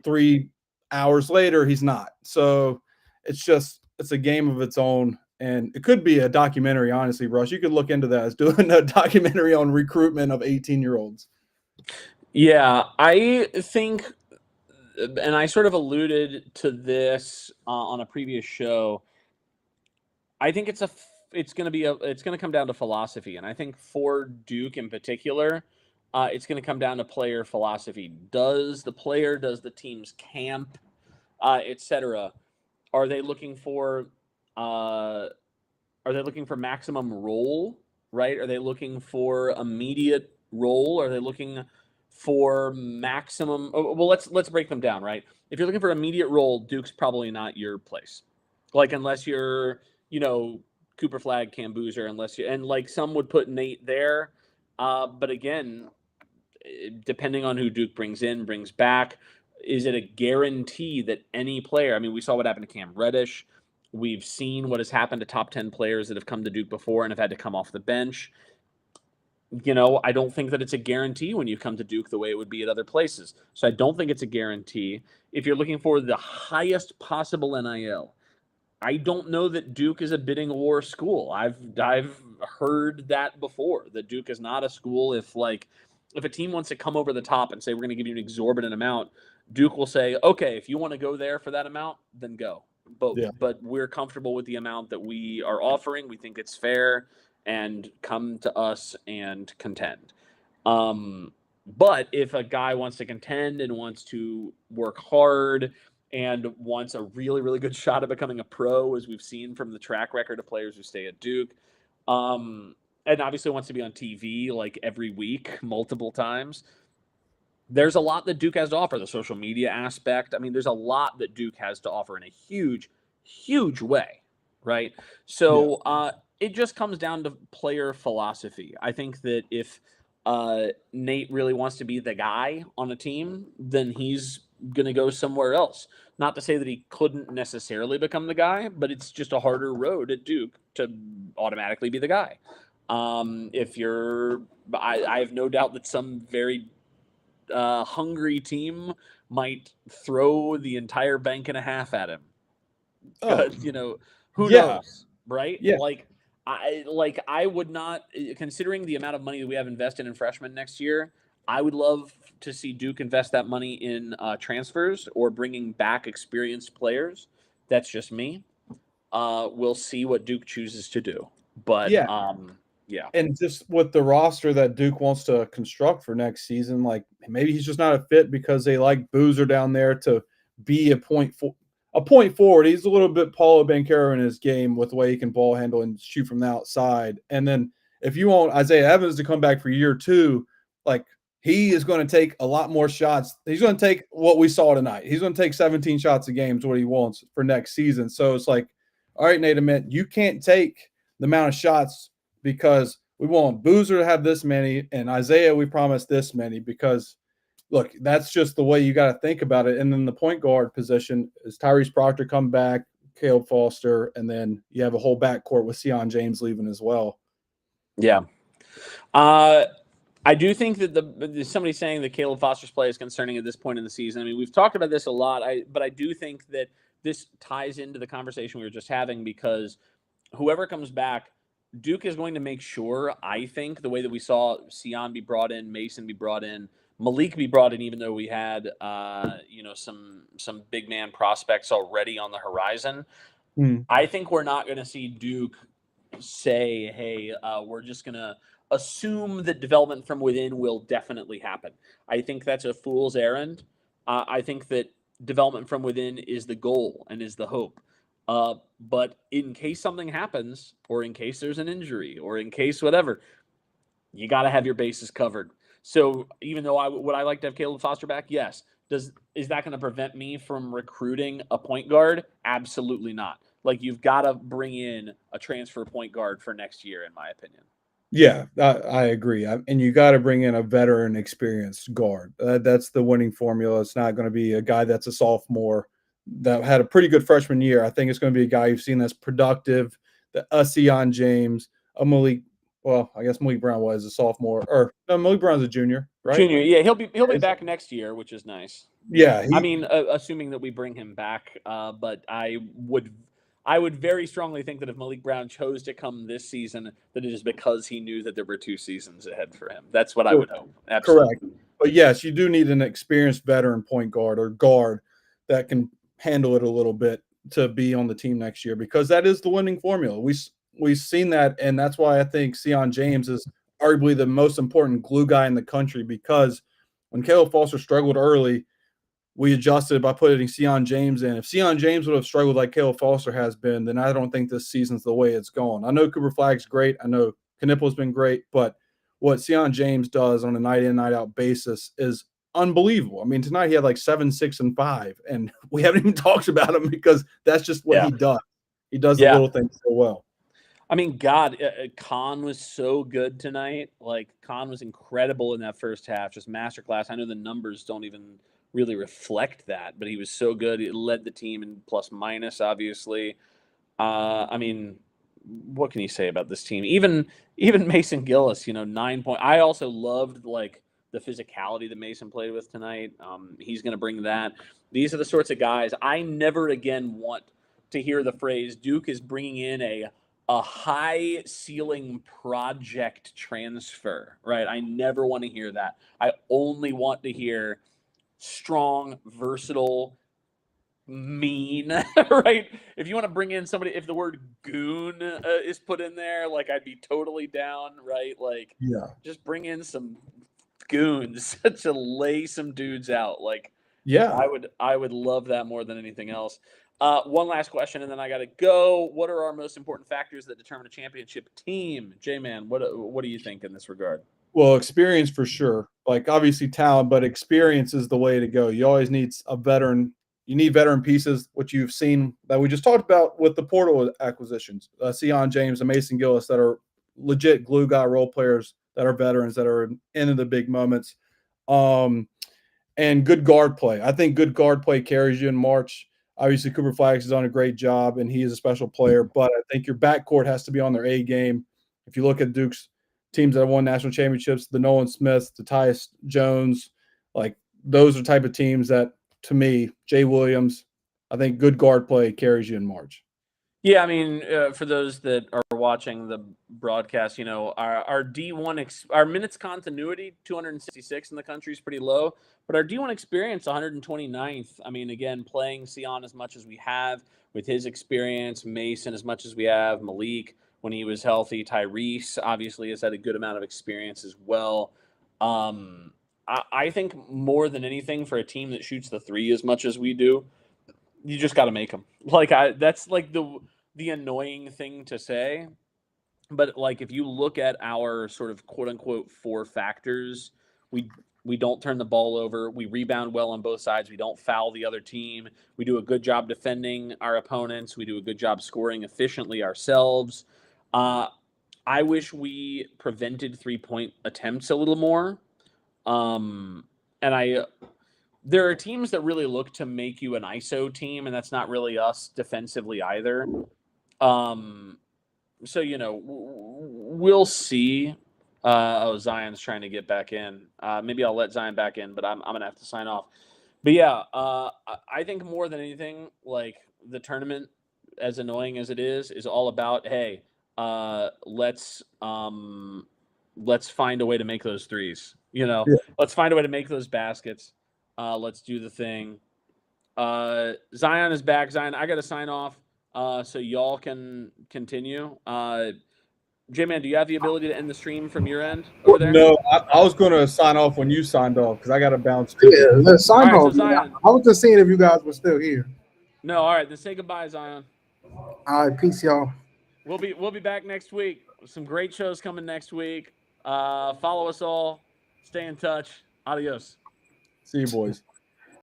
3 hours later he's not. So it's a game of its own. And it could be a documentary, honestly, Russ. You could look into that as doing a documentary on recruitment of 18-year-olds. Yeah, I think, and I sort of alluded to this on a previous show. I think it's going to come down to philosophy, and I think for Duke in particular, it's going to come down to player philosophy. Does the team's camp, etc. Are they looking for maximum role, right? Are they looking for immediate role? Are they looking for maximum? Well, let's break them down, right? If you're looking for immediate role, Duke's probably not your place. Unless you're, Cooper Flag, Cam Boozer, and some would put Nate there. But again, depending on who Duke brings back, is it a guarantee that any player? I mean, we saw what happened to Cam Reddish. We've seen what has happened to top 10 players that have come to Duke before and have had to come off the bench. I don't think that it's a guarantee when you come to Duke the way it would be at other places. So I don't think it's a guarantee. If you're looking for the highest possible NIL, I don't know that Duke is a bidding war school. I've heard that before, that Duke is not a school. If a team wants to come over the top and say, we're going to give you an exorbitant amount, Duke will say, okay, if you want to go there for that amount, then go. But we're comfortable with the amount that we are offering. We think it's fair, and come to us and contend. But if a guy wants to contend and wants to work hard and wants a really, really good shot at becoming a pro, as we've seen from the track record of players who stay at Duke, and obviously wants to be on TV every week, multiple times, there's a lot that Duke has to offer. The social media aspect. I mean, there's a lot that Duke has to offer in a huge, huge way, right? So it just comes down to player philosophy. I think that if Nate really wants to be the guy on a team, then he's going to go somewhere else. Not to say that he couldn't necessarily become the guy, but it's just a harder road at Duke to automatically be the guy. I have no doubt that some very hungry team might throw the entire bank and a half at him. Who knows, right? Yeah. I would not, considering the amount of money that we have invested in freshmen next year, I would love to see Duke invest that money in transfers or bringing back experienced players. That's just me. We'll see what Duke chooses to do. But yeah. And just with the roster that Duke wants to construct for next season, maybe he's just not a fit because they like Boozer down there to be a point forward. He's a little bit Paulo Banchero in his game with the way he can ball handle and shoot from the outside. And then if you want Isaiah Evans to come back for year 2, like he is going to take a lot more shots. He's going to take what we saw tonight. He's going to take 17 shots a game is what he wants for next season. So it's like, all right, Nate Ament, you can't take the amount of shots because we want Boozer to have this many and Isaiah, we promised this many because, look, that's just the way you got to think about it. And then the point guard position is Tyrese Proctor come back, Caleb Foster, and then you have a whole backcourt with Sion James leaving as well. Yeah. I do think that there's somebody saying that Caleb Foster's play is concerning at this point in the season. I mean, we've talked about this a lot, but I do think that this ties into the conversation we were just having because whoever comes back, Duke is going to make sure, I think, the way that we saw Sion be brought in, Mason be brought in, Malik be brought in, even though we had some big man prospects already on the horizon. I think we're not going to see Duke say, hey, we're just going to assume that development from within will definitely happen. I think that's a fool's errand. I think that development from within is the goal and is the hope. But in case something happens, or in case there's an injury, or in case whatever, you got to have your bases covered. So even though would I like to have Caleb Foster back? Yes. Is that going to prevent me from recruiting a point guard? Absolutely not. Like, you've got to bring in a transfer point guard for next year, in my opinion. Yeah, I agree. And you got to bring in a veteran, experienced guard. That's the winning formula. It's not going to be a guy that's a sophomore that had a pretty good freshman year. I think it's going to be a guy you've seen that's productive, a Sion James, a Malik. Well, I guess Malik Brown was a sophomore, or no, Malik Brown's a junior, right? Junior, yeah, he'll be back next year, which is nice. Yeah, I mean, assuming that we bring him back, but I would very strongly think that if Malik Brown chose to come this season, that it is because he knew that there were 2 seasons ahead for him. That's what I would hope. Absolutely. Correct. But yes, you do need an experienced veteran point guard or guard that can handle it a little bit to be on the team next year, because that is the winning formula. We've seen that, and that's why I think Sion James is arguably the most important glue guy in the country, because when Caleb Foster struggled early, we adjusted by putting Sion James in. If Sion James would have struggled like Caleb Foster has been, then I don't think this season's the way it's going. I know Cooper Flagg's great. I know Knipple's been great, but what Sion James does on a night in, night out basis is unbelievable. I mean, tonight he had like 7, 6, and 5, and we haven't even talked about him because that's just what he does. He does the little things so well. I mean, God, Khan was so good tonight. Like, Khan was incredible in that first half, just masterclass. I know the numbers don't even really reflect that, but he was so good. He led the team in plus minus, obviously. I mean, what can you say about this team? Even Mason Gillis, 9 point. I also loved like the physicality that Mason played with tonight. He's going to bring that. These are the sorts of guys. I never again want to hear the phrase Duke is bringing in a high ceiling project transfer, right? I never want to hear that. I only want to hear strong, versatile, mean, right? If you want to bring in somebody, if the word goon is put in there, like, I'd be totally down, right? Like, just bring in some goons to lay some dudes out. Like, I would love that more than anything else. One last question, and then I got to go. What are our most important factors that determine a championship team? J-Man, what do you think in this regard? Well, experience for sure. Like, obviously talent, but experience is the way to go. You always need a veteran. You need veteran pieces, which you've seen that we just talked about with the portal acquisitions. Sion James and Mason Gillis that are legit glue guy role players that are veterans that are in the big moments. And good guard play. I think good guard play carries you in March. Obviously, Cooper Flags has done a great job, and he is a special player. But I think your backcourt has to be on their A game. If you look at Duke's teams that have won national championships, the Nolan Smith, the Tyus Jones, like, those are type of teams that, to me, Jay Williams, I think good guard play carries you in March. Yeah, I mean, for those that are watching the broadcast, our D1 our minutes continuity 266 in the country is pretty low, but our D1 experience 129th. I mean, again, playing Sion as much as we have with his experience, Mason as much as we have, Malik when he was healthy, Tyrese obviously has had a good amount of experience as well. I think more than anything, for a team that shoots the three as much as we do, you just got to make them. Like, that's like the annoying thing to say, but like, if you look at our sort of quote unquote 4 factors We don't turn the ball over. We rebound well on both sides. We don't foul the other team. We do a good job defending our opponents. We do a good job scoring efficiently ourselves. I wish we prevented 3-point attempts a little more. There are teams that really look to make you an ISO team, and that's not really us defensively either. So, we'll see. Zion's trying to get back in. Maybe I'll let Zion back in, but I'm going to have to sign off. But yeah, I think more than anything, like the tournament, as annoying as it is all about, hey, let's find a way to make those threes. Let's find a way to make those baskets. Let's do the thing. Zion is back. Zion, I got to sign off so y'all can continue. J-Man, do you have the ability to end the stream from your end over there? No, I was going to sign off when you signed off because I got to bounce. Yeah, let's sign All right, off. so Zion. I was just seeing if you guys were still here. No, all right. Then say goodbye, Zion. All right, peace, y'all. We'll be back next week. Some great shows coming next week. Follow us all. Stay in touch. Adios. See you, boys.